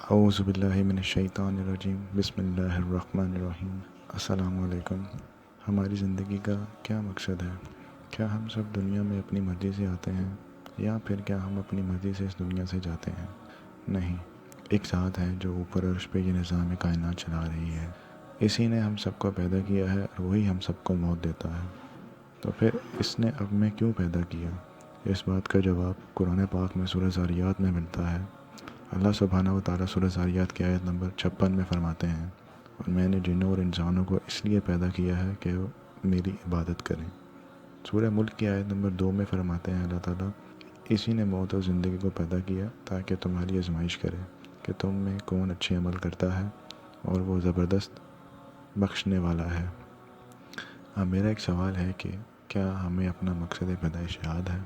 اعوذ باللہ من الشیطان الرجیم بسم اللہ الرحمن الرحیم۔ السلام علیکم۔ ہماری زندگی کا کیا مقصد ہے؟ کیا ہم سب دنیا میں اپنی مرضی سے آتے ہیں یا پھر کیا ہم اپنی مرضی سے اس دنیا سے جاتے ہیں؟ نہیں، ایک ذات ہے جو اوپر عرش پہ یہ نظام کائنات چلا رہی ہے۔ اسی نے ہم سب کو پیدا کیا ہے اور وہی ہم سب کو موت دیتا ہے۔ تو پھر اس نے اب میں کیوں پیدا کیا؟ اس بات کا جواب قرآن پاک میں سورہ ذاریات میں ملتا ہے۔ اللہ سبحانہ و تعالیٰ سورہ ذاریات کی آیت نمبر 56 میں فرماتے ہیں، اور میں نے جنوں اور انسانوں کو اس لیے پیدا کیا ہے کہ وہ میری عبادت کریں۔ سورہ ملک کی آیت نمبر 2 میں فرماتے ہیں اللہ تعالیٰ، اسی نے موت اور زندگی کو پیدا کیا تاکہ تمہاری آزمائش کرے کہ تم میں کون اچھے عمل کرتا ہے، اور وہ زبردست بخشنے والا ہے۔ اب میرا ایک سوال ہے کہ کیا ہمیں اپنا مقصد پیدائش یاد ہے؟